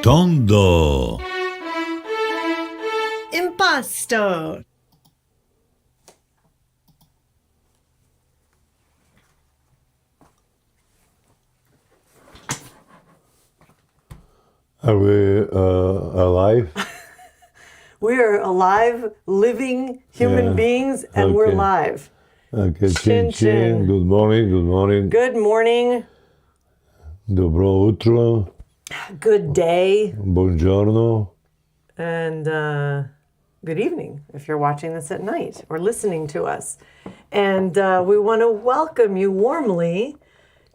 Tondo Impasto. Are we alive? We are alive, living human beings, and we're Okay. live. Okay, Chin, chin. Good morning, good morning. Good morning, Dobro utro, good day, buongiorno. and good evening if you're watching this at night or listening to us. And we want to welcome you warmly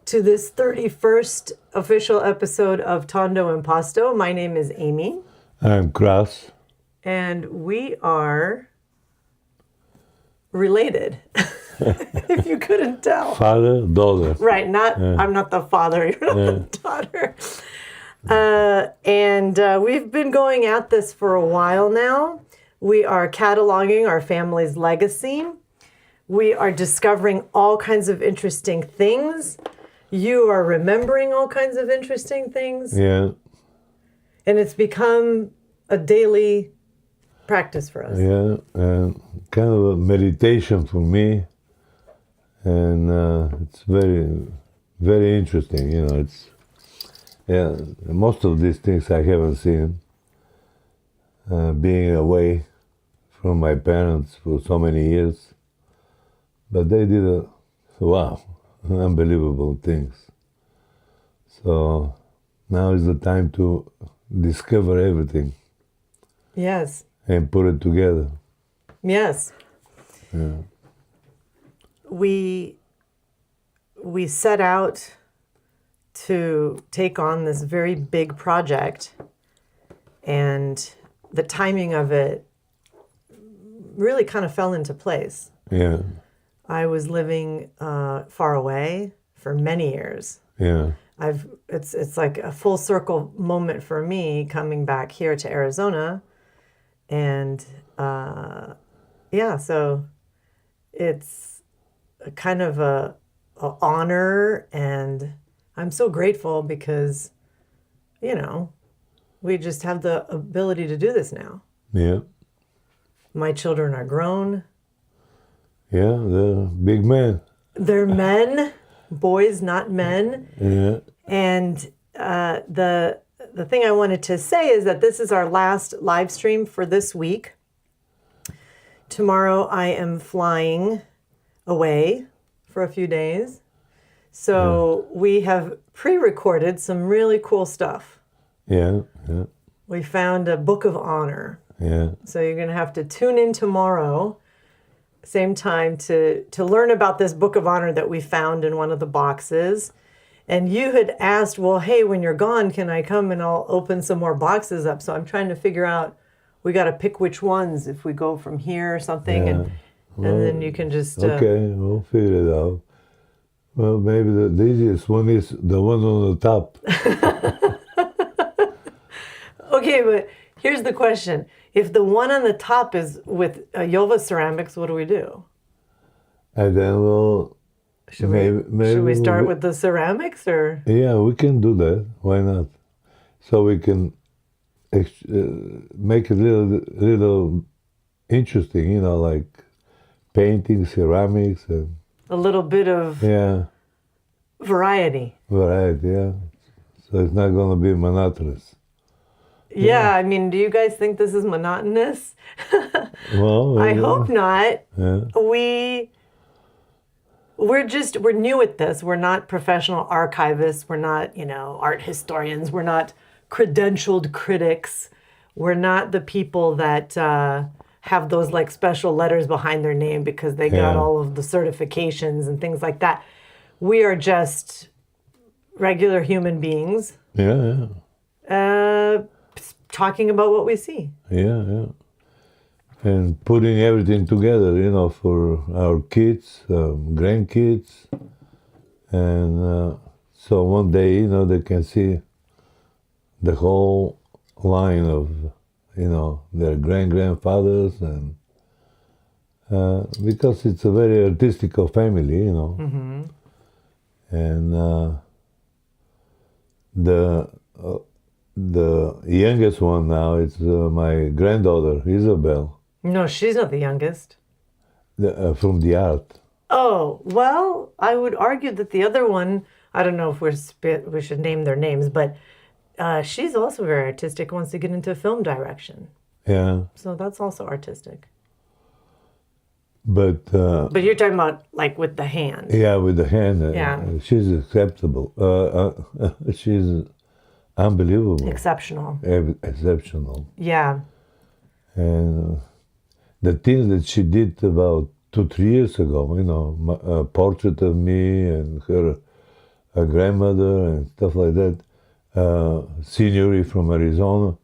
to this 31st official episode of Tondo Impasto. My name is Amy, I'm Kras. and we are related, if you couldn't tell. Father, daughter. Right, I'm not the father, you're not the daughter. And we've been going at this for a while now. We are cataloging our family's legacy. We are discovering all kinds of interesting things. You are remembering all kinds of interesting things. Yeah, And it's become a daily practice for us. yeah, and kind of a meditation for me. And it's very, very interesting, you know, most of these things I haven't seen. Being away from my parents for so many years. But they did unbelievable things. So now is the time to discover everything Yes, and put it together. yes. Yeah. We set out to take on this very big project, and the timing of it really kind of fell into place. Yeah, I was living far away for many years. yeah, It's like a full circle moment for me coming back here to Arizona, and so it's a kind of a honor, and I'm so grateful because, you know, we just have the ability to do this now. yeah, My children are grown. yeah, the big man. They're men, boys, not men. Yeah, And the thing I wanted to say is that this is our last live stream for this week. Tomorrow I am flying away for a few days. So we have pre-recorded some really cool stuff. yeah, yeah, We found a book of honor. yeah, So you're going to have to tune in tomorrow, same time, to learn about this book of honor that we found in one of the boxes. And you had asked, well, hey, when you're gone, can I come and I'll open some more boxes up? So I'm trying to figure out, we got to pick which ones if we go from here or something. And then you can just... okay, we'll figure it out. Well, maybe the easiest one is the one on the top. Okay, but here's the question. If the one on the top is with Yova ceramics, what do we do? And then we'll... Should maybe we start with the ceramics, or? Yeah, we can do that. Why not? So we can make it little interesting, you know, like painting, ceramics, and A little bit of variety. variety. Yeah. So it's not going to be monotonous. Yeah, I mean, do you guys think this is monotonous? Well, I hope not. Yeah. We're new at this. We're not professional archivists. We're not, art historians. We're not credentialed critics. We're not the people that have those like special letters behind their name because they got all of the certifications and things like that. We are just regular human beings. Yeah, Talking about what we see. yeah. And putting everything together, you know, for our kids, grandkids. And so one day, you know, they can see the whole line of, you know, their grandfathers, and because it's a very artistic family, you know. And the the youngest one now, it's my granddaughter, Isabel, No, she's not the youngest. from the art. Oh, well, I would argue that the other one, I don't know if we should name their names, but she's also very artistic, wants to get into film direction. Yeah. So that's also artistic. But But you're talking about like with the hand. yeah, with the hand, Yeah. she's acceptable. She's unbelievable, Exceptional. exceptional. Yeah. And the things that she did about 2-3 years ago, a portrait of me and her grandmother and stuff like that, scenery from Arizona.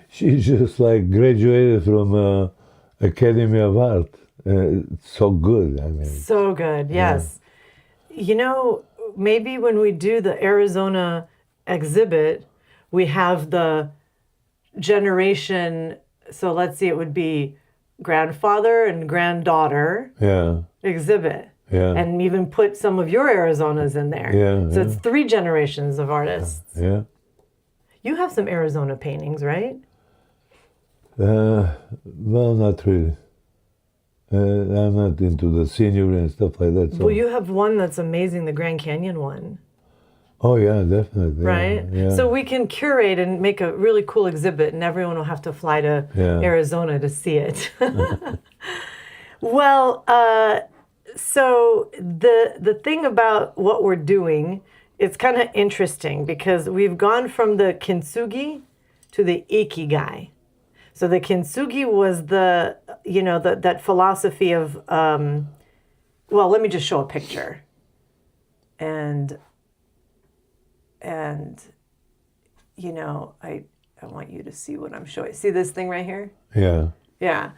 She just like graduated from Academy of Art. It's so good. I mean, So good. Yes. You know, maybe when we do the Arizona exhibit, we have the generation. So let's see, it would be grandfather and granddaughter yeah, exhibit. yeah, And even put some of your Arizonas in there. Yeah, So yeah. it's 3 generations of artists. yeah. You have some Arizona paintings, right? Well, not really. I'm not into the scenery and stuff like that. So. Well, you have one that's amazing, the Grand Canyon one, Oh yeah, definitely. right? Yeah. So we can curate and make a really cool exhibit, and everyone will have to fly to Yeah. Arizona to see it. Well, so the thing about what we're doing, it's kind of interesting because we've gone from the Kintsugi to the Ikigai. So the Kintsugi was that philosophy of, well, let me just show a picture. And I want you to see what I'm showing. See this thing right here? Yeah. Yeah.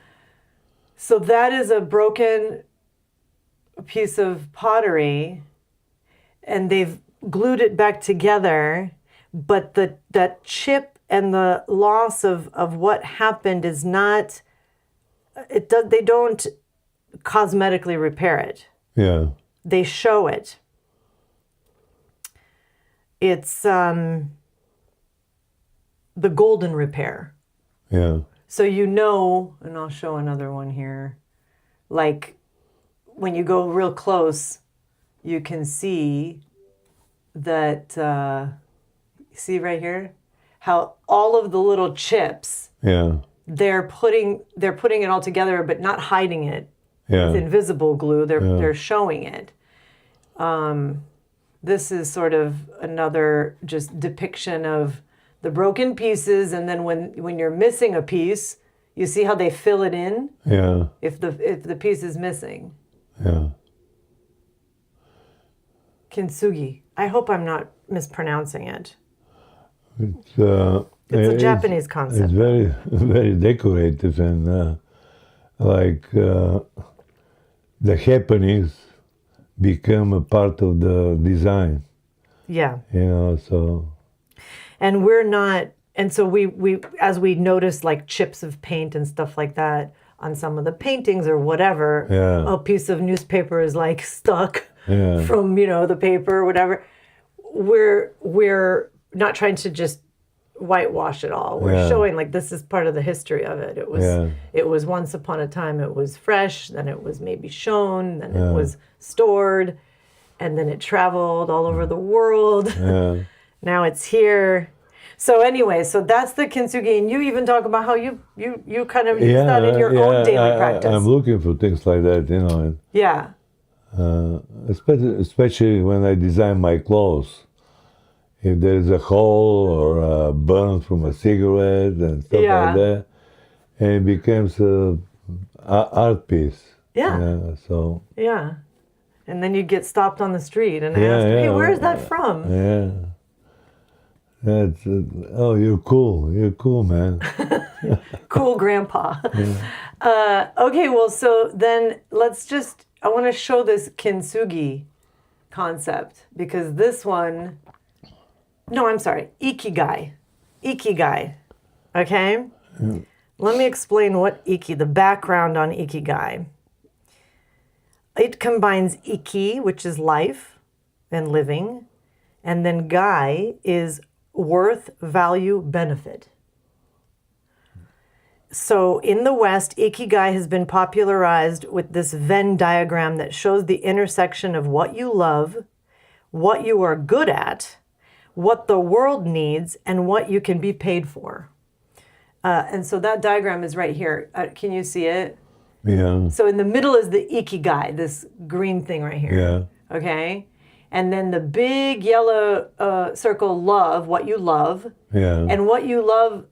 So that is a broken piece of pottery, and they've glued it back together, but that chip and the loss of what happened is not, they don't cosmetically repair it. Yeah. They show it. It's the golden repair. Yeah. So and I'll show another one here, like when you go real close, you can see that, see right here, how all of the little chips, Yeah. they're putting it all together, but not hiding it Yeah. with invisible glue. They're showing it. This is sort of another just depiction of the broken pieces, and then when you're missing a piece, you see how they fill it in Yeah. if the piece is missing. Yeah. Kintsugi. I hope I'm not mispronouncing it. It's It's a Japanese concept. It's very, very decorative and the happenings become a part of the design. Yeah. So. And we're not, and so we as we notice like chips of paint and stuff like that on some of the paintings or whatever, Yeah. a piece of newspaper is like stuck Yeah. from, the paper or whatever. We're not trying to just whitewash it all. We're Yeah. showing like this is part of the history of it. Yeah. It was once upon a time it was fresh, then it was maybe shown, then Yeah. it was stored, and then it traveled all over the world. Yeah. Now it's here. So anyway, so that's the Kintsugi, and you even talk about how you kind of use that in your own daily practice. I'm looking for things like that, and Yeah. especially when I design my clothes. If there's a hole or a burn from a cigarette and stuff Yeah. like that, and it becomes a art piece. Yeah. So. Yeah. And then you get stopped on the street and Yeah, asked, hey, yeah. where is that from? Yeah. That's you're cool. You're cool, man. Cool grandpa. Okay, well, so then I want to show this Kintsugi concept because this one, no, I'm sorry, Ikigai. Ikigai, okay? Let me explain the background on Ikigai. It combines Iki, which is life and living, and then Gai is worth, value, benefit. So in the West, Ikigai has been popularized with this Venn diagram that shows the intersection of what you love, what you are good at, what the world needs, and what you can be paid for. And so that diagram is right here. Can you see it? Yeah. So in the middle is the Ikigai, this green thing right here. Yeah. Okay? And then the big yellow circle, love, what you love. Yeah. And what you love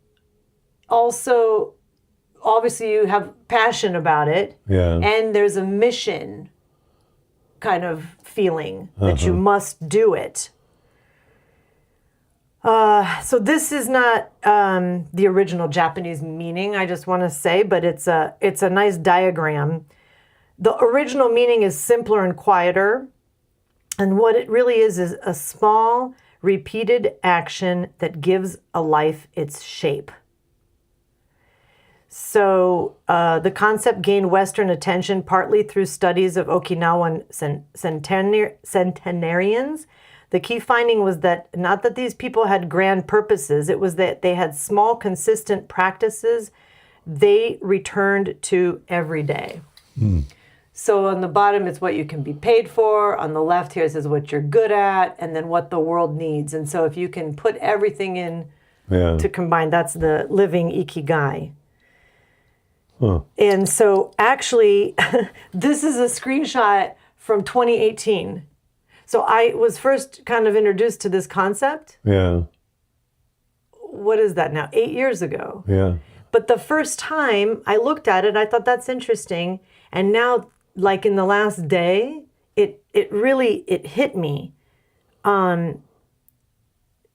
also, obviously you have passion about it. Yeah. And there's a mission kind of feeling that you must do it. So this is not the original Japanese meaning, I just want to say, but it's a nice diagram. The original meaning is simpler and quieter. And what it really is a small, repeated action that gives a life its shape. So the concept gained Western attention partly through studies of Okinawan centenarians. The key finding was that not that these people had grand purposes, it was that they had small, consistent practices they returned to every day. So on the bottom, it's what you can be paid for. On the left here, it says what you're good at, and then what the world needs. And so if you can put everything in to combine, that's the living Ikigai. And so actually, this is a screenshot from 2018. So I was first kind of introduced to this concept. Yeah. What is that now? 8 years ago. Yeah. But the first time I looked at it, I thought that's interesting. And now, like in the last day, it really hit me.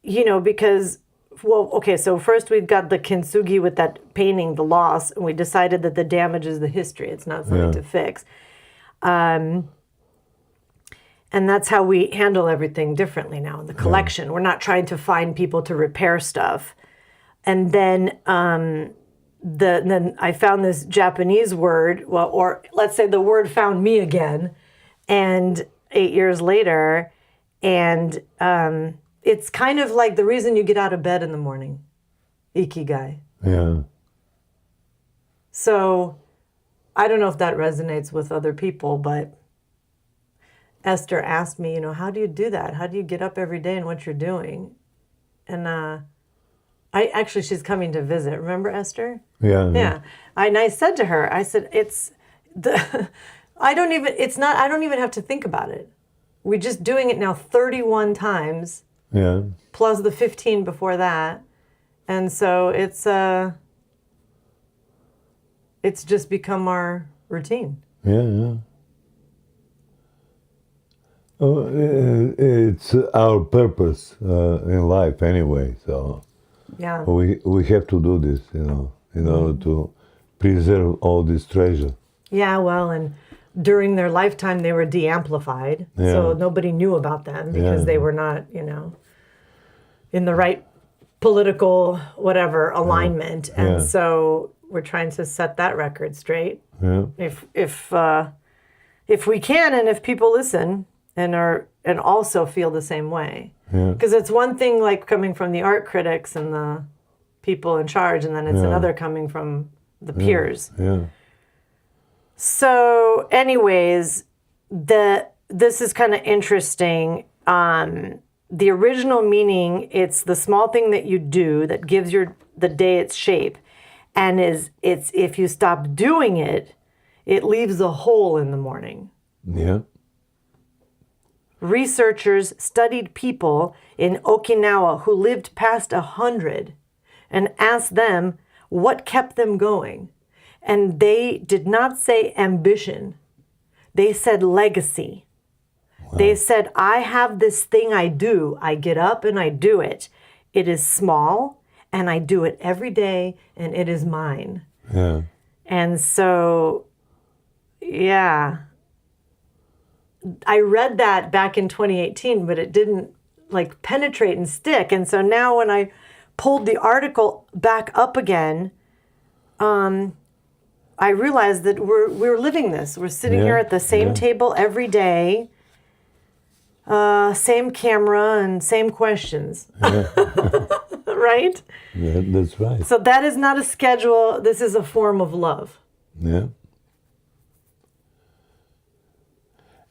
Because, well, okay, so first we've got the Kintsugi with that painting, the loss, and we decided that the damage is the history. It's not something to fix. And that's how we handle everything differently now in the collection. We're not trying to find people to repair stuff. And then then I found this Japanese word, well, or let's say the word found me again, and 8 years later, and it's kind of like the reason you get out of bed in the morning, Ikigai. Yeah. So I don't know if that resonates with other people, but Esther asked me, how do you do that? How do you get up every day and what you're doing? And she's coming to visit. Remember Esther? Yeah. Yeah. And I said to her, I said, I don't even have to think about it. We're just doing it now 31 times. Yeah. Plus the 15 before that. And so it's just become our routine. Yeah. It's our purpose in life anyway. So yeah, we have to do this, in order to preserve all this treasure. Yeah, well, and during their lifetime they were de-amplified, so nobody knew about them because they were not, in the right political whatever alignment, and so we're trying to set that record straight. Yeah. If we can, and if people listen. And also feel the same way. Because it's one thing like coming from the art critics and the people in charge, and then it's another coming from the peers. Yeah. So anyways, this is kind of interesting. The original meaning, it's the small thing that you do that gives the day its shape. And it's if you stop doing it, it leaves a hole in the morning. Yeah. Researchers studied people in Okinawa who lived past 100 and asked them what kept them going. And they did not say ambition. They said legacy. Wow. They said, I have this thing I do. I get up and I do it. It is small and I do it every day and it is mine. Yeah. And so, yeah. I read that back in 2018, but it didn't penetrate and stick. And so now when I pulled the article back up again, I realized that we're living this. We're sitting here at the same table every day. Same camera and same questions. Yeah. Right? That's right. So that is not a schedule. This is a form of love. Yeah.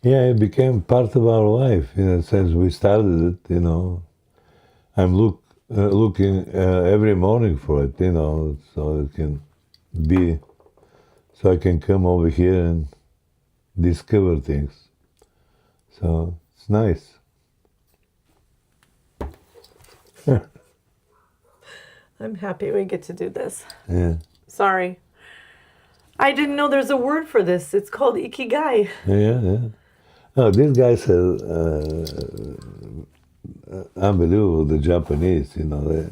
Yeah, it became part of our life in a sense. We started it, you know. I'm looking every morning for it, you know, so it can be, so I can come over here and discover things. So it's nice. I'm happy we get to do this. Yeah. Sorry. I didn't know there's a word for this. It's called Ikigai. Yeah. Oh, these guys are unbelievable, the Japanese, you know.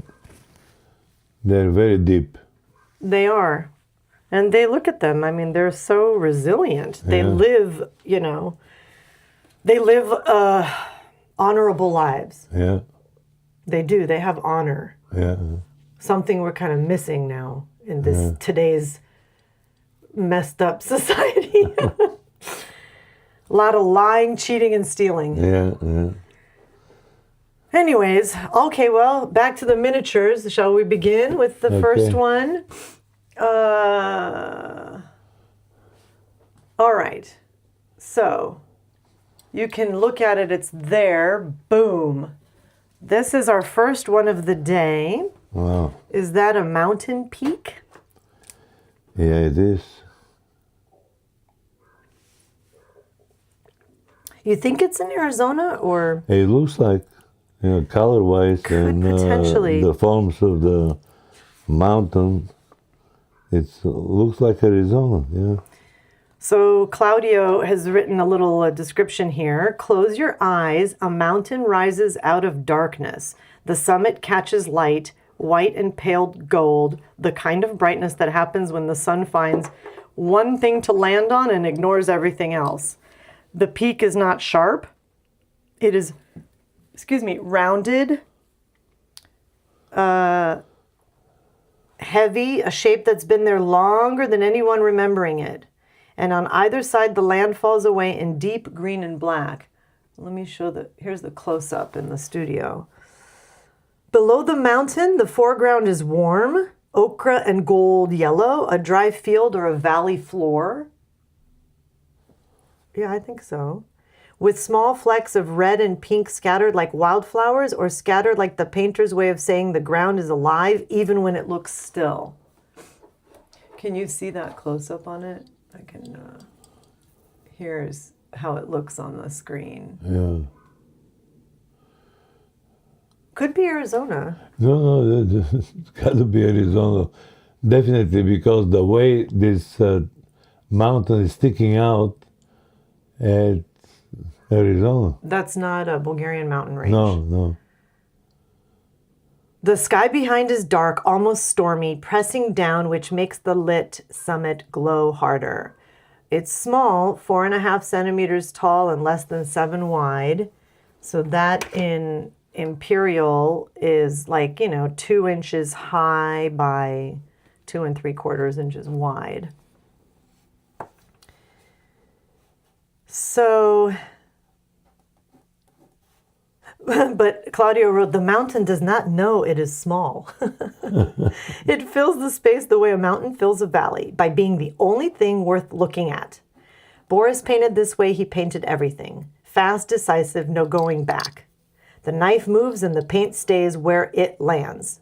They're very deep. They are. And they look at them. I mean, they're so resilient. They live, you know, they live honorable lives. Yeah. They do. They have honor. Yeah. Something we're kind of missing now in this today's messed up society. A lot of lying, cheating, and stealing. Yeah. Anyways, okay, well, back to the miniatures. Shall we begin with the first one? All right. So, you can look at it. It's there. Boom. This is our first one of the day. Wow. Is that a mountain peak? Yeah, it is. You think it's in Arizona or? It looks like, you know, color-wise and potentially. the forms of the mountain, it looks like Arizona, yeah. So Claudio has written a little description here. Close your eyes. A mountain rises out of darkness. The summit catches light, white and pale gold, the kind of brightness that happens when the sun finds one thing to land on and ignores everything else. The peak is not sharp. It is, rounded, heavy, a shape that's been there longer than anyone remembering it. And on either side, the land falls away in deep green and black. Let me show here's the close-up in the studio. Below the mountain, the foreground is warm, ochre and gold yellow, a dry field or a valley floor. Yeah, I think so. With small flecks of red and pink scattered like wildflowers or scattered like the painter's way of saying the ground is alive even when it looks still. Can you see that close-up on it? I can, here's how it looks on the screen. Yeah. Could be Arizona. No, it's got to be Arizona. Definitely, because the way this mountain is sticking out, it's Arizona. That's not a Bulgarian mountain range. No. The sky behind is dark, almost stormy, pressing down, which makes the lit summit glow harder. It's small, 4.5 centimeters tall and less than 7 wide. So that in imperial is like, 2 inches high by 2 3/4 inches wide. So, but Claudio wrote, the mountain does not know it is small. It fills the space the way a mountain fills a valley, by being the only thing worth looking at. Boris painted this way he painted everything. Fast, decisive, no going back. The knife moves and the paint stays where it lands.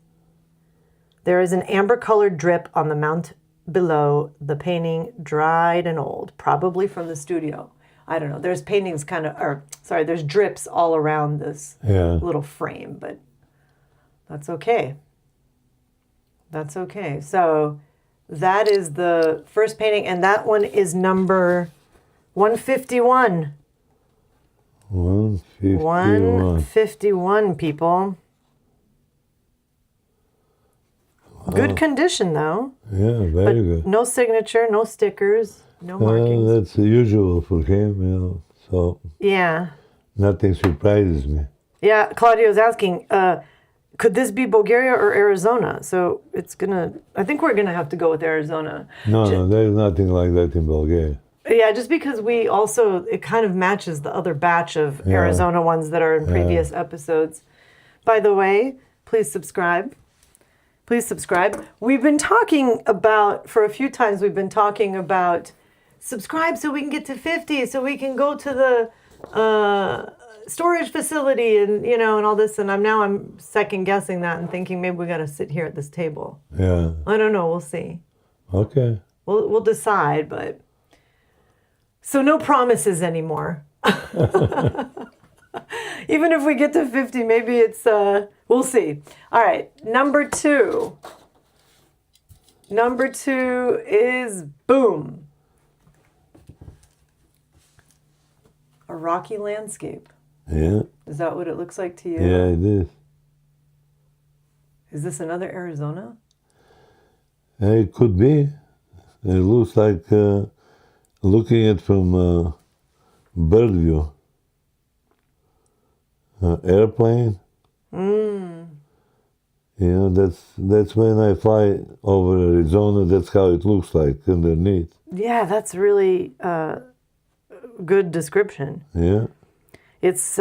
There is an amber-colored drip on the mount below, the painting dried and old, probably from the studio. I don't know. There's paintings there's drips all around this little frame, but that's okay. That's okay. So that is the first painting, and that one is number 151. 151, people. Wow. Good condition, though. Yeah, very good. No signature, no stickers, no markings. That's usual for him, so yeah. Nothing surprises me. Yeah, Claudio's asking, could this be Bulgaria or Arizona? So I think we're gonna have to go with Arizona. No, there's nothing like that in Bulgaria. Yeah, just because it kind of matches the other batch of Arizona ones that are in previous episodes. By the way, please subscribe. Please subscribe. We've been talking about, for a few times, we've been talking about subscribe so we can get to 50, so we can go to the storage facility and, and all this. And I'm second guessing that and thinking maybe we got to sit here at this table. Yeah. I don't know. We'll see. Okay. We'll decide, but so no promises anymore. Even if we get to 50, maybe it's we'll see. All right, number 2. Number 2 is boom. A rocky landscape. Yeah. Is that what it looks like to you? Yeah, it is. Is this another Arizona? It could be. It looks like looking at from bird view. Airplane. That's when I fly over Arizona. That's how it looks like underneath. Yeah, that's really good description. Yeah. It's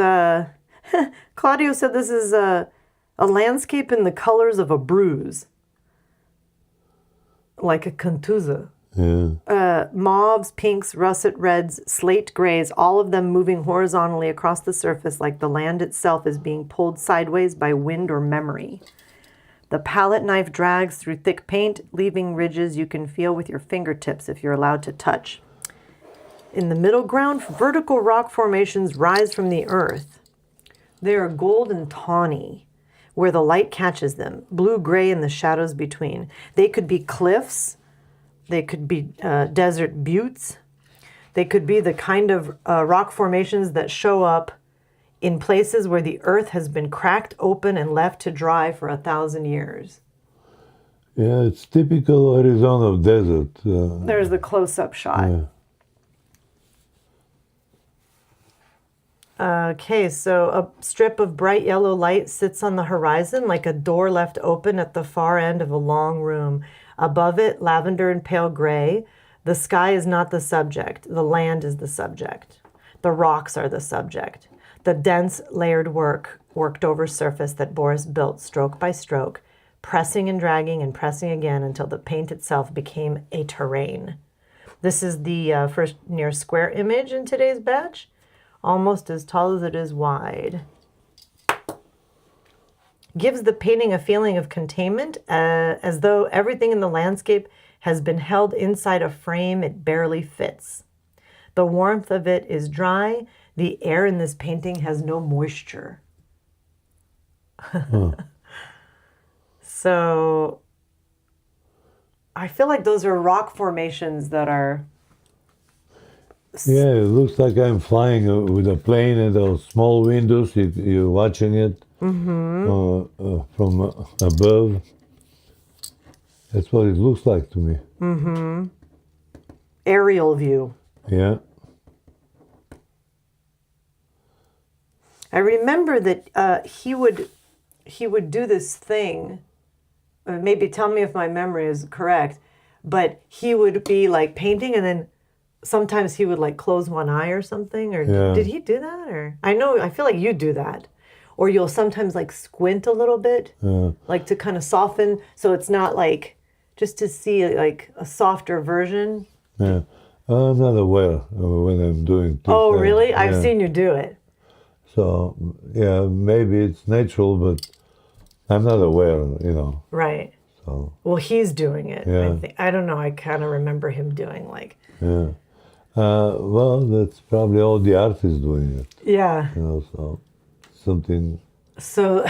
Claudio said this is a landscape in the colors of a bruise, like a Kintsugi. Yeah. Mauves, pinks, russet reds, slate grays, all of them moving horizontally across the surface like the land itself is being pulled sideways by wind or memory. The palette knife drags through thick paint, leaving ridges you can feel with your fingertips if you're allowed to touch. In the middle ground, vertical rock formations rise from the earth. They are gold and tawny, where the light catches them, blue-gray in the shadows between. They could be cliffs. They could be desert buttes. They could be the kind of rock formations that show up in places where the earth has been cracked open and left to dry for 1,000 years. Yeah, it's typical Arizona desert. There's the close-up shot. Yeah. Okay, so a strip of bright yellow light sits on the horizon like a door left open at the far end of a long room. Above it, lavender and pale gray. The sky is not the subject. The land is the subject. The rocks are the subject. The dense, layered worked over surface that Boris built stroke by stroke, pressing and dragging and pressing again until the paint itself became a terrain. This is the first near square image in today's batch. Almost as tall as it is wide. Gives the painting a feeling of containment, as though everything in the landscape has been held inside a frame it barely fits. The warmth of it is dry. The air in this painting has no moisture. So I feel like those are rock formations that are... Yeah, it looks like I'm flying with a plane and those small windows. You're watching it from above. That's what it looks like to me. Aerial view. Yeah. I remember that he would do this thing. Maybe tell me if my memory is correct, but he would be like painting and then sometimes he would like close one eye or something, or did he do that? Or I feel like you do that, or you'll sometimes like squint a little bit, like to kind of soften, so it's not like just to see like a softer version. Yeah, I'm not aware when I'm doing this. Oh, really? I've seen you do it. So yeah, maybe it's natural, but I'm not aware, Right. So well, he's doing it. Yeah. I don't know. I kind of remember him doing like. Yeah. Well, that's probably all the artists doing it. Yeah. So something. So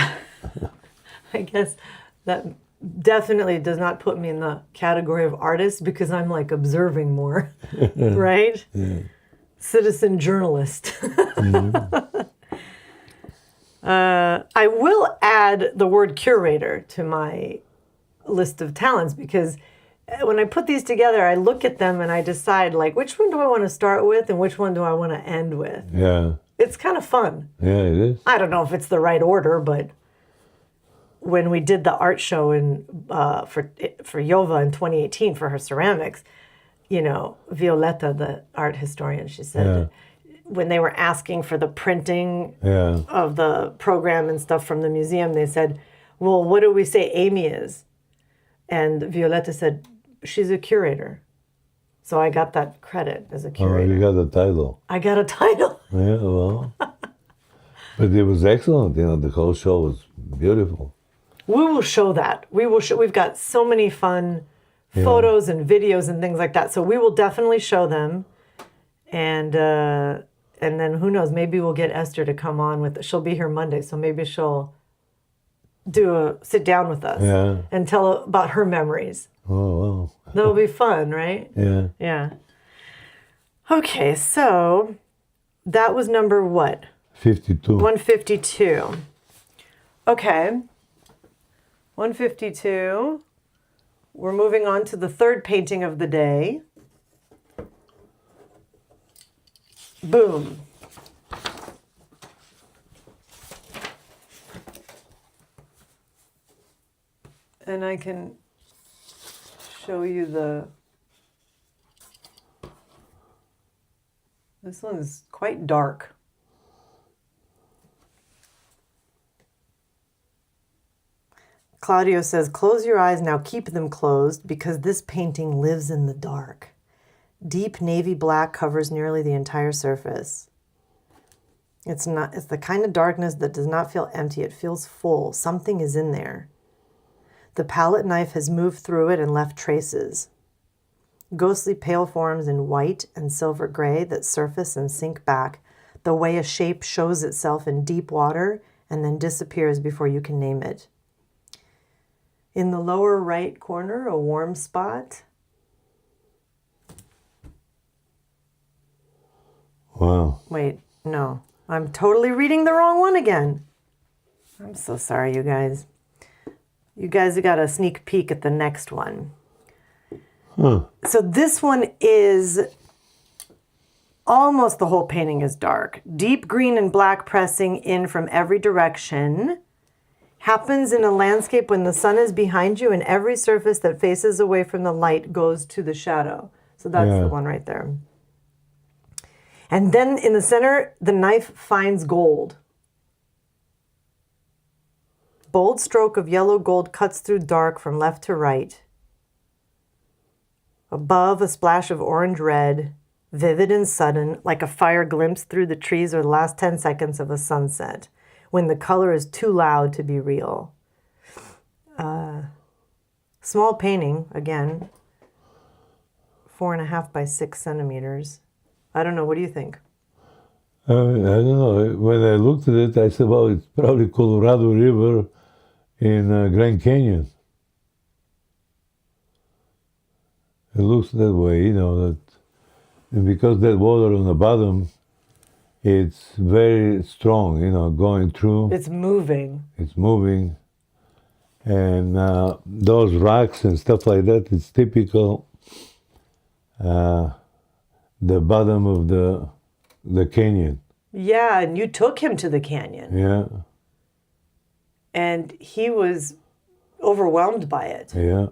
I guess that definitely does not put me in the category of artist because I'm like observing more, right? Yeah. Citizen journalist. I will add the word curator to my list of talents because when I put these together, I look at them and I decide, like, which one do I want to start with and which one do I want to end with? Yeah. It's kind of fun. Yeah, it is. I don't know if it's the right order, but when we did the art show for Yova in 2018 for her ceramics, Violetta, the art historian, she said when they were asking for the printing of the program and stuff from the museum, they said, well, what do we say Amy is? And Violetta said, she's a curator. So I got that credit as a curator. Oh, you got a title. I got a title. Yeah, well. But it was excellent. The whole show was beautiful. We will show that. We've got so many fun photos and videos and things like that. So we will definitely show them. And then who knows, maybe we'll get Esther to come on she'll be here Monday. So maybe she'll sit down with us and tell about her memories. Oh, wow. That'll be fun, right? Yeah. Yeah. Okay, so that was number what? 52. 152. Okay. 152. We're moving on to the third painting of the day. Boom. And I can show you this one is quite dark. Claudio says, close your eyes now, keep them closed, because this painting lives in the dark. Deep navy black covers nearly the entire surface. It's the kind of darkness that does not feel empty, it feels full. Something is in there. The palette knife has moved through it and left traces. Ghostly pale forms in white and silver gray that surface and sink back, the way a shape shows itself in deep water and then disappears before you can name it. In the lower right corner, a warm spot. Wow. Wait, no. I'm totally reading the wrong one again. I'm so sorry, you guys. You guys got a sneak peek at the next one. Huh. So this one is almost the whole painting is dark. Deep green and black pressing in from every direction. Happens in a landscape when the sun is behind you and every surface that faces away from the light goes to the shadow. So that's the one right there. And then in the center, the knife finds gold. Bold stroke of yellow gold cuts through dark from left to right. Above, a splash of orange red, vivid and sudden, like a fire glimpsed through the trees or the last 10 seconds of a sunset, when the color is too loud to be real. Small painting, again, 4.5 by 6 centimeters. I don't know, what do you think? I don't know. When I looked at it, I said, well, it's probably Colorado River in Grand Canyon. It looks that way, that, and because that water on the bottom, it's very strong, going through. It's moving. It's moving. And those rocks and stuff like that, it's typical the bottom of the canyon. Yeah, and you took him to the canyon. Yeah. And he was overwhelmed by it. Yeah.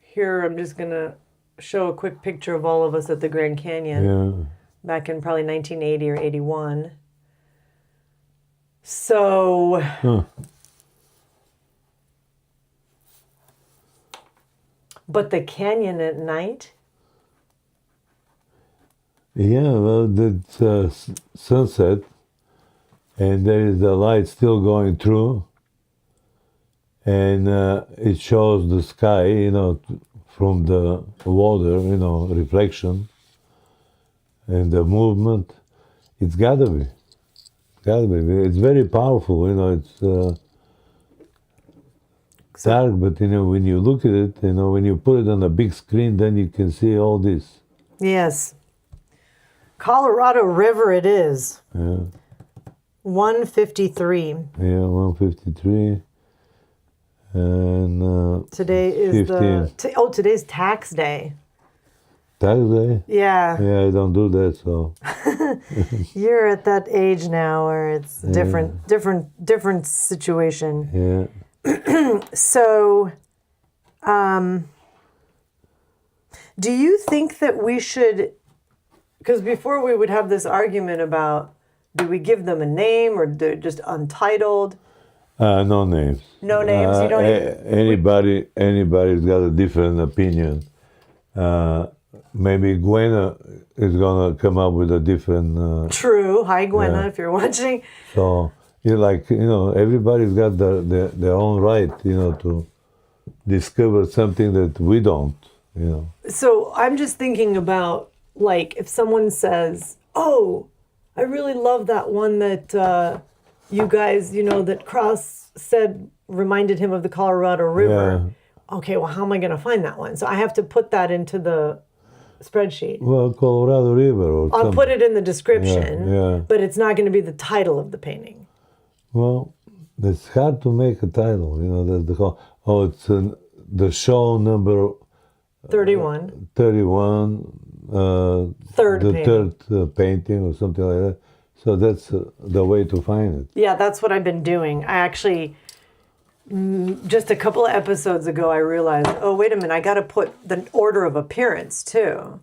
Here, I'm just going to show a quick picture of all of us at the Grand Canyon. Yeah. Back in probably 1980 or 81. So... Huh. But the canyon at night? Yeah, well, that's sunset, and there is the light still going through, and it shows the sky, from the water, reflection, and the movement. It's gotta be. It's very powerful, it's dark, but when you look at it, when you put it on a big screen, then you can see all this. Yes. Colorado River it is. Yeah. 153. Yeah, 153. And today is 15. Today's tax day. Tax day? Yeah. Yeah, I don't do that, so. You're at that age now where it's different situation. Yeah. So, do you think that we should, because before we would have this argument about, do we give them a name or they're just untitled? No names. No names? You don't Anybody's got a different opinion. Maybe Gwenna is gonna come up with a different. True. Hi, Gwenna, if you're watching. So everybody's got their own right, to discover something that we don't. So I'm just thinking about, like, if someone says, "Oh, I really love that one that you guys, that Kras said reminded him of the Colorado River." Okay, well, how am I going to find that one? So I have to put that into the spreadsheet. Well, Colorado River or I'll put it in the description, Yeah. but it's not going to be the title of the painting. Well, it's hard to make a title. That's the whole. Oh, it's the show number 31. 31. Third the painting. third painting or something like that. So that's the way to find it. Yeah, that's what I've been doing. I actually, just a couple of episodes ago, I realized, oh, wait a minute, I got to put the order of appearance too.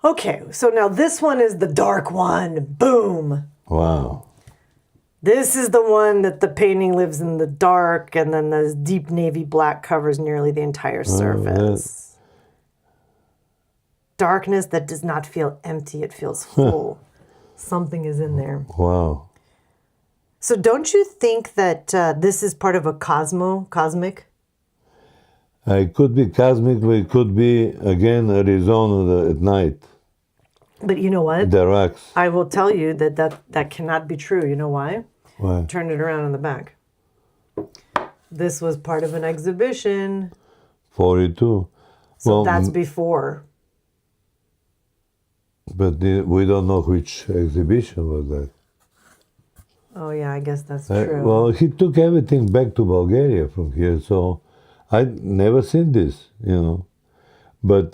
Okay, so now this one is the dark one. Boom. Wow. This is the one that the painting lives in the dark, and then this deep navy black covers nearly the entire surface. Darkness that does not feel empty, it feels full. Something is in there. Wow. So don't you think that this is part of a cosmic? It could be cosmic, but it could be, again, Arizona at night. But you know what? The rocks. I will tell you that cannot be true. You know why? Why? Turn it around on the back. This was part of an exhibition. 42. So that's before. But we don't know which exhibition was that. Oh, yeah, I guess that's true. Well, he took everything back to Bulgaria from here, so I'd never seen this, But,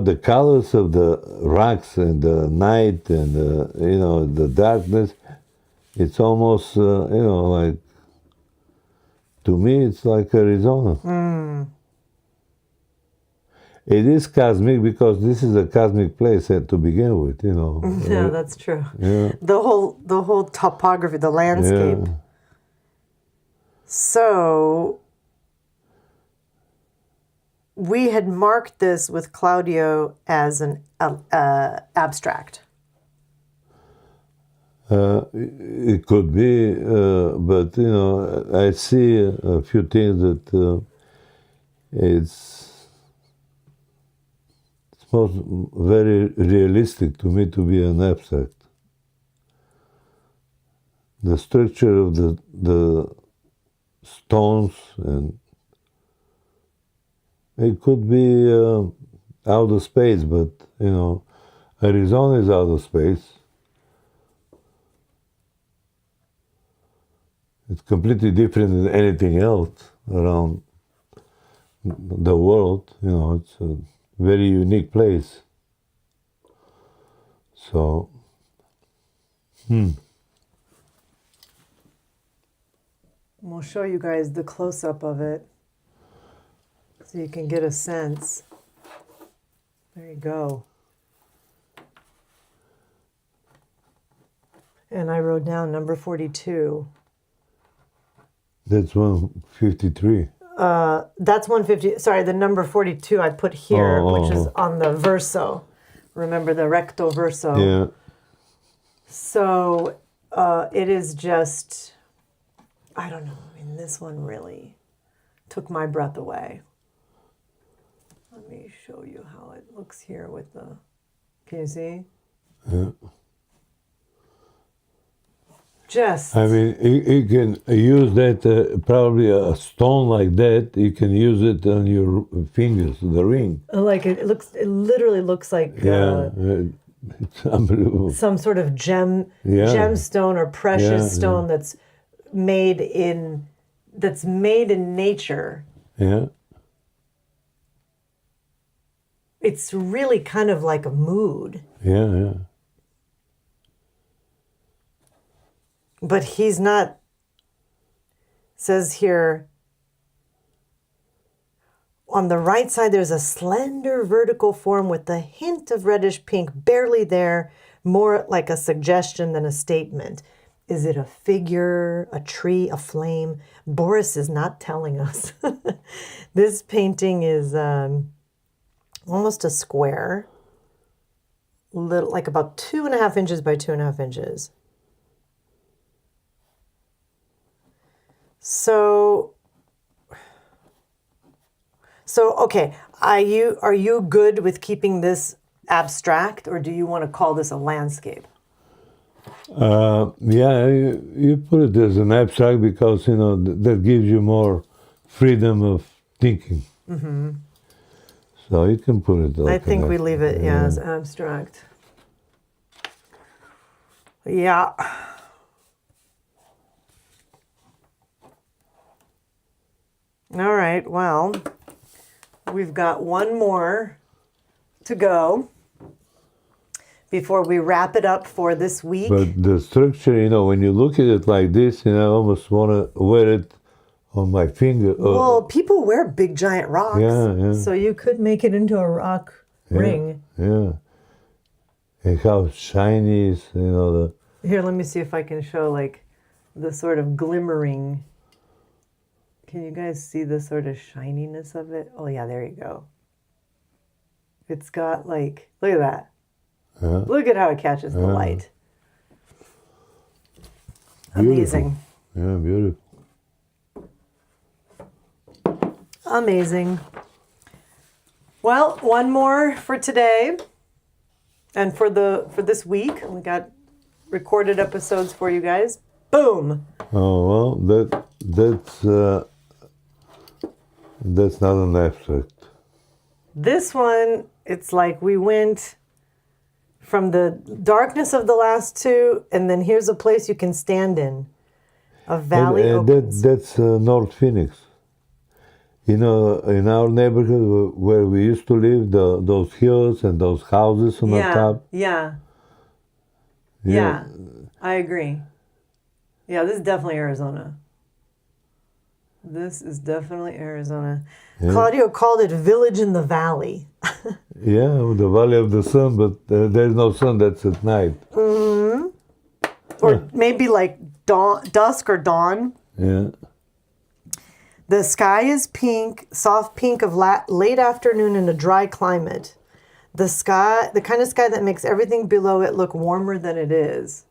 the colors of the rocks and the night and, the darkness, it's almost, like, to me, it's like Arizona. It is cosmic because this is a cosmic place to begin with, Yeah, that's true. Yeah. The whole topography, the landscape. Yeah. So we had marked this with Claudio as an abstract. It could be, but I see a few things that it's very realistic to me to be an abstract. The structure of the stones, and it could be out of space, but Arizona is out of space. It's completely different than anything else around the world. It's a very unique place. So, We'll show you guys the close-up of it so you can get a sense. There you go. And I wrote down number 42. that's 153. That's 150. Sorry, the number 42 I put here, which is oh. on the verso. Remember the recto verso? Yeah. So it is just, I don't know. I mean, this one really took my breath away. Let me show you how it looks here with the, can you see? Yeah. Just. I mean, you can use that, probably a stone like that, you can use it on your fingers, the ring. Like it literally looks like It's unbelievable. some sort of gemstone or precious stone that's made in nature. Yeah. It's really kind of like a mood. Yeah. But he's not, says here, on the right side, there's a slender vertical form with a hint of reddish pink, barely there, more like a suggestion than a statement. Is it a figure, a tree, a flame? Boris is not telling us. This painting is almost a square, little, like about 2.5 inches by 2.5 inches. So okay, are you good with keeping this abstract, or do you want to call this a landscape? Yeah, you put it as an abstract because, you know, that gives you more freedom of thinking. Mm-hmm. So you can put it like I think we leave it, as abstract. Yeah. All right, well, we've got one more to go before we wrap it up for this week. But the structure, you know, when you look at it like this, you know, I almost want to wear it on my finger. Well, people wear big giant rocks. Yeah. So you could make it into a rock ring. Yeah. And how shiny is, you know, Here, let me see if I can show like the sort of glimmering. Can you guys see the sort of shininess of it? Oh yeah, there you go. It's got like, look at that. Yeah. Look at how it catches the light. Amazing. Yeah, beautiful. Amazing. Well, one more for today. And for this week, we got recorded episodes for you guys. Boom. Oh, well, that's not an abstract. This one, it's like we went from the darkness of the last two, and then here's a place you can stand in. A valley opens. That's North Phoenix. You know, in our neighborhood where we used to live, those hills and those houses on the top. Yeah, I agree. Yeah, this is definitely Arizona. This is definitely Arizona. Yeah. Claudio called it Village in the Valley. Yeah, the Valley of the Sun, but there's no sun, that's at night. Mm-hmm. Or maybe like dusk or dawn. Yeah. The sky is pink, soft pink of late afternoon in a dry climate. The sky, the kind of sky that makes everything below it look warmer than it is.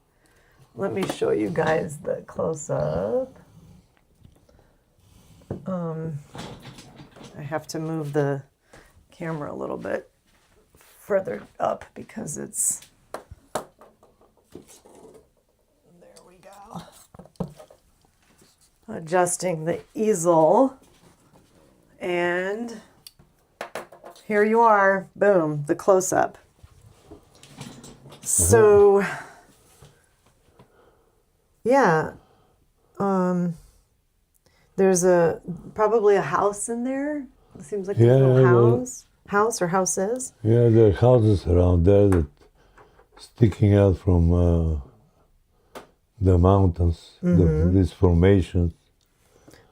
Let me show you guys the close-up. I have to move the camera a little bit further up because it's... There we go. Adjusting the easel. And here you are. Boom, the close-up. So, yeah. There's probably a house in there. It seems like there's no house or houses. Yeah, there are houses around there that sticking out from the mountains, these formations.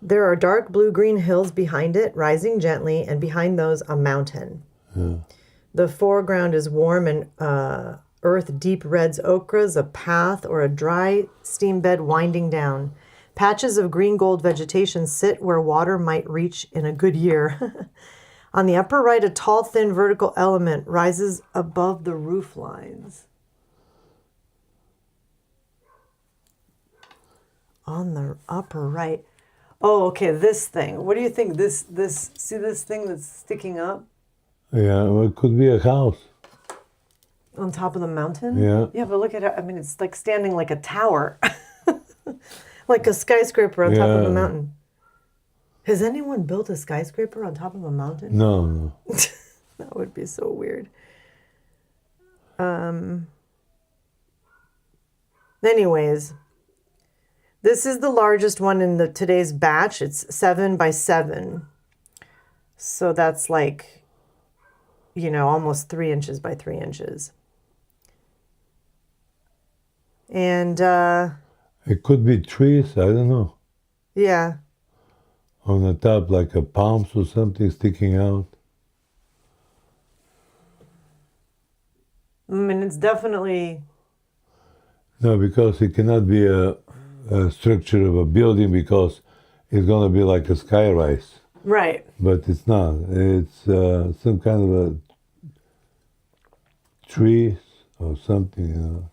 There are dark blue-green hills behind it, rising gently, and behind those, a mountain. Yeah. The foreground is warm and earth deep reds ochres, a path or a dry steam bed winding down. Patches of green gold vegetation sit where water might reach in a good year. On the upper right, a tall, thin vertical element rises above the roof lines. On the upper right. Oh, okay, this thing. What do you think? See this thing that's sticking up? Yeah, well, it could be a house. On top of the mountain? Yeah. Yeah, but look at it. I mean, it's like standing like a tower. Like a skyscraper on top of a mountain. Has anyone built a skyscraper on top of a mountain? No. That would be so weird. Anyways, this is the largest one in today's batch. It's 7 by 7. So that's like, almost 3 inches by 3 inches. And It could be trees, I don't know. Yeah. On the top, like a palms or something sticking out. I mean, it's definitely... No, because it cannot be a structure of a building because it's going to be like a skyrise. Right. But it's not. It's some kind of a tree or something, you know.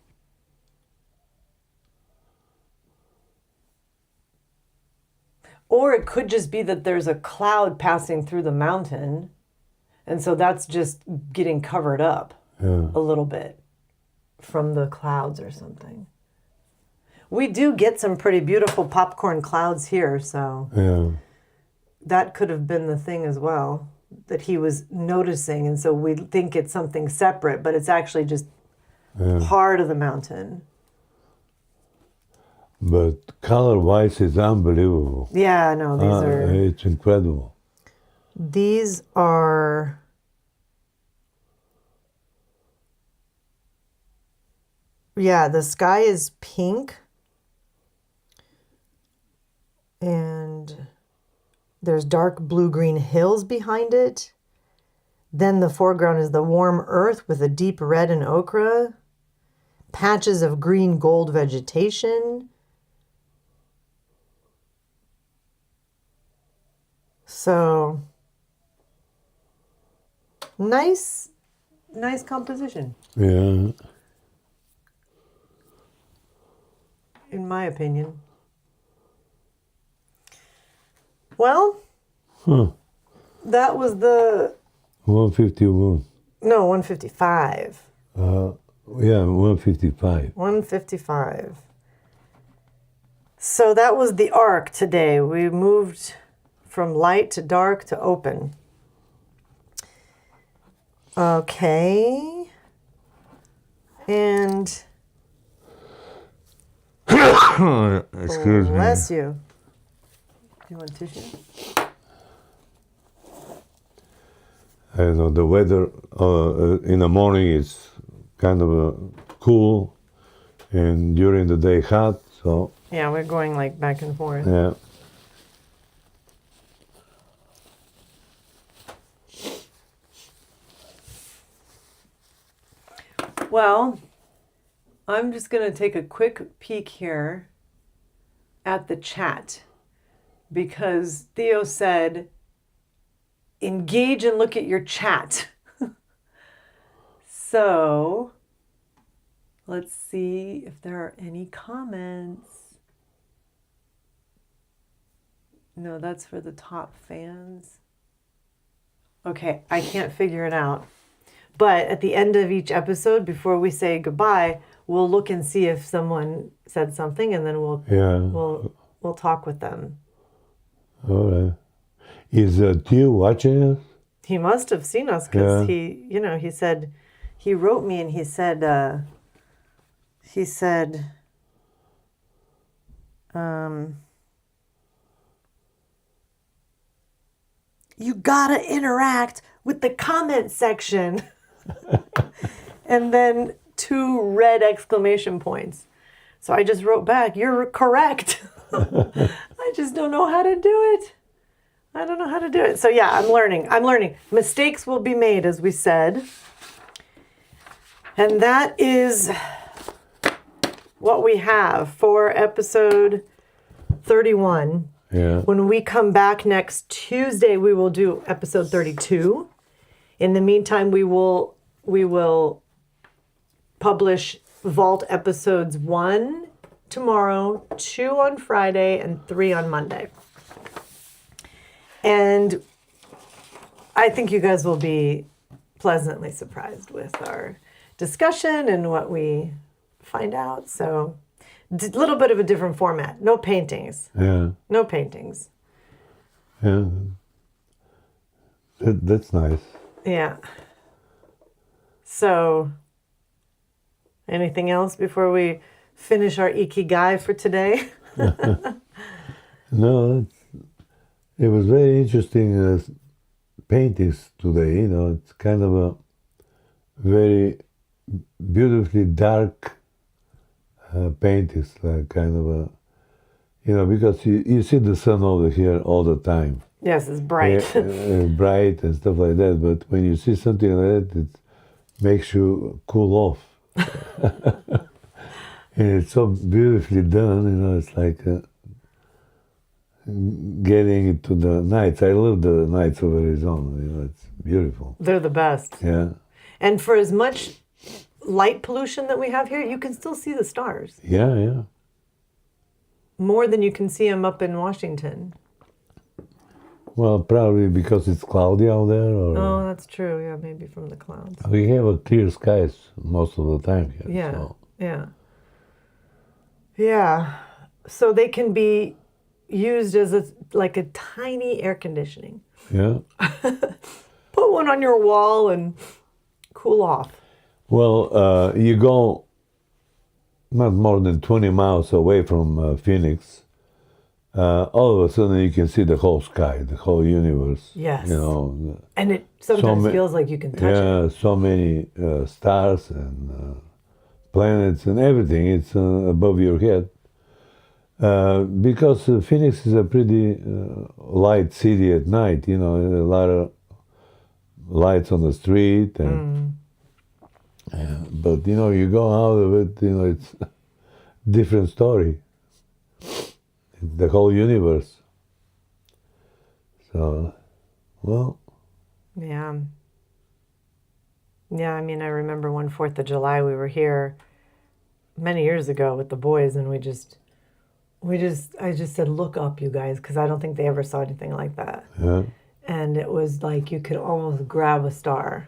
Or it could just be that there's a cloud passing through the mountain, and so that's just getting covered up a little bit from the clouds or something. We do get some pretty beautiful popcorn clouds here, so that could have been the thing as well, that he was noticing, and so we think it's something separate, but it's actually just part of the mountain. But color-wise, it's unbelievable. Yeah, no, these are... It's incredible. These are... Yeah, the sky is pink. And there's dark blue-green hills behind it. Then the foreground is the warm earth with a deep red and ochre. Patches of green gold vegetation. So, nice composition. Yeah. In my opinion. Well, that was the... 151. No, 155. Yeah, 155. 155. So that was the arc today. We moved from light to dark to open. Okay. And... Excuse me. Bless you. Do you want tissue? I don't know, the weather in the morning is kind of cool and during the day hot, so... Yeah, we're going like back and forth. Yeah. Well, I'm just going to take a quick peek here at the chat because Theo said, engage and look at your chat. So let's see if there are any comments. No, that's for the top fans. Okay, I can't figure it out. But at the end of each episode, before we say goodbye, we'll look and see if someone said something, and then we'll talk with them. All right. Is Theo watching us? He must have seen us because he said, he wrote me and he said, you gotta interact with the comment section. And then 2 red exclamation points. So I just wrote back, you're correct. I just don't know how to do it. I don't know how to do it. So yeah, I'm learning. Mistakes will be made, as we said. And that is what we have for episode 31. Yeah. When we come back next Tuesday, we will do episode 32. In the meantime, we will publish Vault episodes 1 tomorrow, 2 on Friday, and 3 on Monday. And I think you guys will be pleasantly surprised with our discussion and what we find out. So a little bit of a different format. No paintings. Yeah. No paintings. Yeah. That's nice. Yeah. So, anything else before we finish our Ikigai for today? No, it was very interesting paintings today. It's kind of a very beautifully dark paint is like kind of a, because you see the sun over here all the time. Yes, it's bright. Bright and stuff like that. But when you see something like that, it makes you cool off. And it's so beautifully done, it's like getting into the nights. I love the nights of Arizona, it's beautiful. They're the best. Yeah. And for as much light pollution that we have here, you can still see the stars. Yeah, yeah. More than you can see them up in Washington. Well, probably because it's cloudy out there. Oh, that's true. Yeah, maybe from the clouds. We have a clear skies most of the time here. Yeah, so. yeah. Yeah. So they can be used as like a tiny air conditioning. Yeah. Put one on your wall and cool off. Well, you go not more than 20 miles away from Phoenix, all of a sudden you can see the whole sky, the whole universe. Yes. And it sometimes feels like you can touch it. Yeah, so many stars and planets and everything. It's above your head. Because Phoenix is a pretty light city at night, a lot of lights on the street. But, you go out of it, it's a different story. The whole universe. So, well. Yeah. Yeah, I mean, I remember one 4th of July, we were here many years ago with the boys, and I just said, look up, you guys, because I don't think they ever saw anything like that. Yeah. And it was like you could almost grab a star.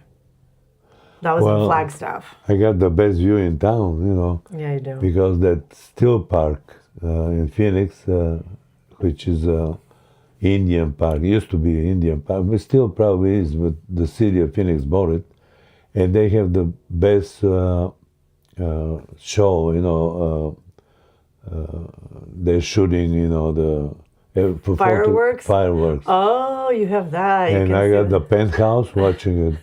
That was in Flagstaff. I got the best view in town, Yeah, you do. Because that Still Park in Phoenix, which is Indian Park, used to be an Indian Park, but still probably is, but the city of Phoenix bought it. And they have the best show, they're shooting, Fireworks? Fireworks. Oh, you have that. And I got the penthouse watching it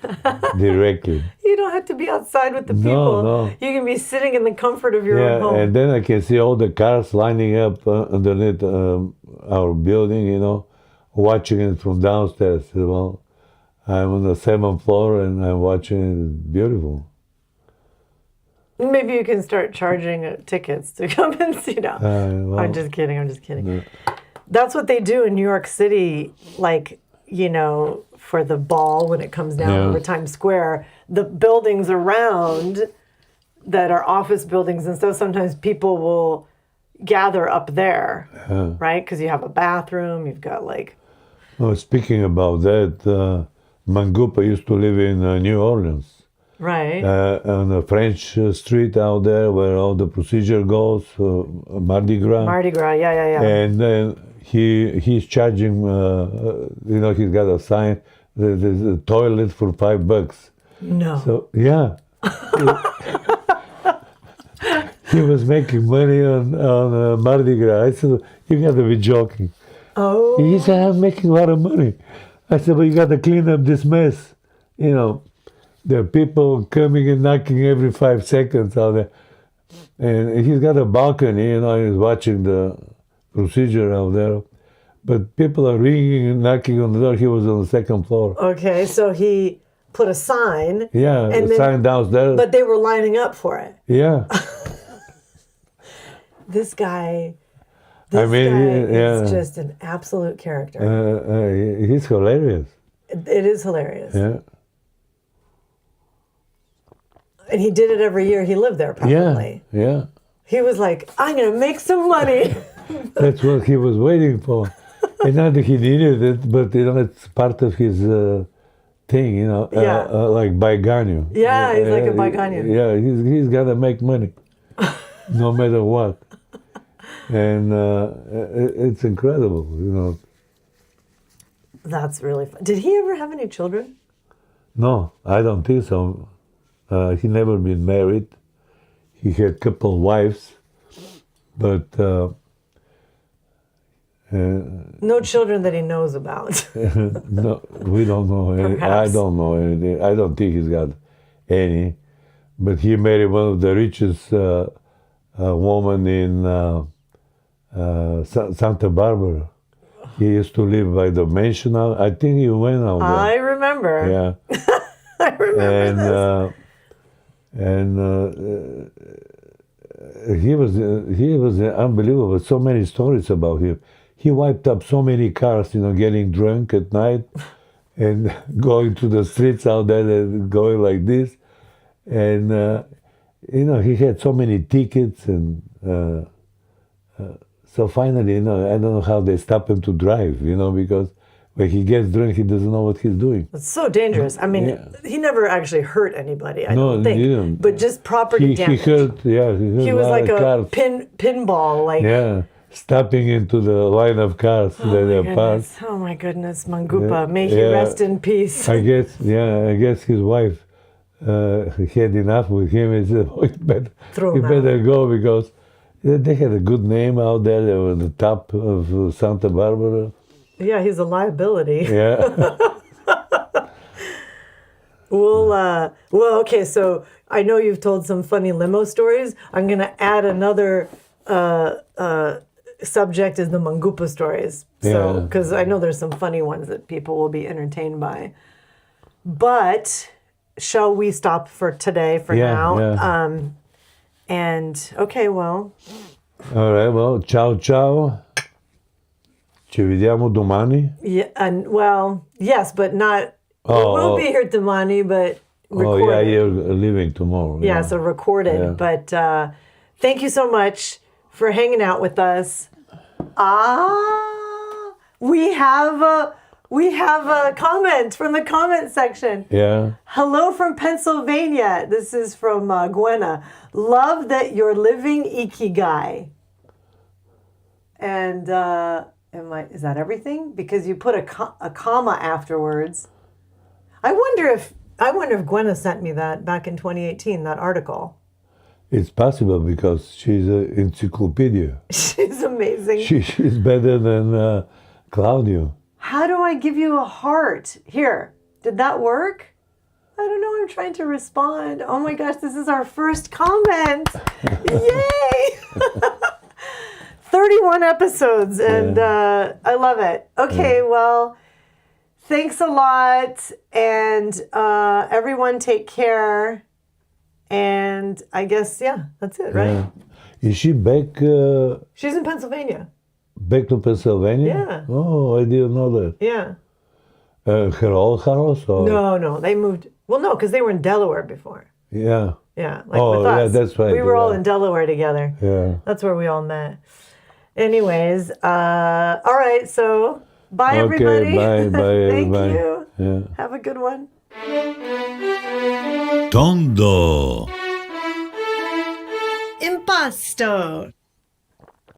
directly. You don't have to be outside with the people. No. You can be sitting in the comfort of your own home. And then I can see all the cars lining up underneath our building, watching it from downstairs. Well, I'm on the 7th floor and I'm watching it. It's beautiful. Maybe you can start charging tickets to come and see now. I'm just kidding. No. That's what they do in New York City, like, for the ball when it comes down over Times Square. The buildings around that are office buildings and stuff, sometimes people will gather up there, right? Because you have a bathroom, you've got Well, speaking about that, Mangupa used to live in New Orleans. Right. On the French Street out there where all the procedure goes, Mardi Gras. Mardi Gras, yeah. And then he's charging, he's got a sign, there's a toilet for $5. No. So, yeah. He was making money on Mardi Gras. I said, you got to be joking. Oh. He said, I'm making a lot of money. I said, but you got to clean up this mess. There are people coming and knocking every 5 seconds out there. And he's got a balcony, he's watching the procedure out there. But people are ringing and knocking on the door. He was on the 2nd floor. Okay, so he put a sign. Yeah, a sign downstairs. But they were lining up for it. Yeah. This guy yeah. is just an absolute character. He's hilarious. It is hilarious. Yeah. And he did it every year. He lived there probably. Yeah. He was like, I'm going to make some money. That's what he was waiting for. And not that he needed it, but it's part of his thing, like Baiganio. Yeah, he's like a Baiganio. Yeah, he's got to make money, no matter what. And it's incredible, That's really fun. Did he ever have any children? No, I don't think so. He never been married. He had a couple wives, but no children that he knows about. No, we don't know. I don't know anything. I don't think he's got any. But he married one of the richest a woman in Santa Barbara. He used to live by the mansion. I think he went out there. I remember. Yeah. I remember And he was unbelievable. So many stories about him. He wiped up so many cars, getting drunk at night and going to the streets out there and going like this. And he had so many tickets, and so finally, I don't know how they stop him to drive, because when he gets drunk, he doesn't know what he's doing. It's so dangerous. I mean, Yeah. he never actually hurt anybody, I don't He think. didn't. But just property damage. He hurt He a was lot like of a cars. pinball, like. Yeah, stepping into the line of cars that are parked. Oh my goodness, Mangupa, Yeah. may he Yeah. rest in peace. I guess his wife had enough with him and said, "Oh, Throw you him better go," because they had a good name out there. They were the top of Santa Barbara. Yeah, he's a liability. Yeah. Well, okay, so I know you've told some funny limo stories. I'm going to add another subject is the Mangupa stories. So, Yeah. because I know there's some funny ones that people will be entertained by. But shall we stop for today for now? Yeah. And, okay, well, All right, well, ciao ciao. Ci vediamo domani. yeah, and well, yes, but not, we'll be here tomorrow, but recorded. Oh, yeah, you're leaving tomorrow. Yeah, so recorded. Yeah. But thank you so much for hanging out with us. We have a comment from the comment section. Yeah. Hello from Pennsylvania. This is from Gwenna. Love that you're living Ikigai. And is that everything? Because you put a comma afterwards. I wonder if Gwenna sent me that back in 2018, that article. It's possible because she's an encyclopedia. She's amazing. She's better than Claudio. How do I give you a heart? Here, did that work? I don't know. I'm trying to respond. Oh my gosh, this is our first comment. Yay! 31 episodes, and I love it. Okay, well, thanks a lot, and everyone take care. And I guess, that's it, right? Yeah. Is she back She's in Pennsylvania. back to Pennsylvania? Yeah. Oh, I didn't know that. Yeah. Her old house? Or? No, they moved. Well, no, because they were in Delaware before. Yeah. Yeah, like with us. Yeah, that's right. We were all in Delaware together. Yeah. That's where we all met. Anyways, all right, so bye, everybody. Bye, Thank everybody. you. Yeah. Have a good one. Tondo Impasto.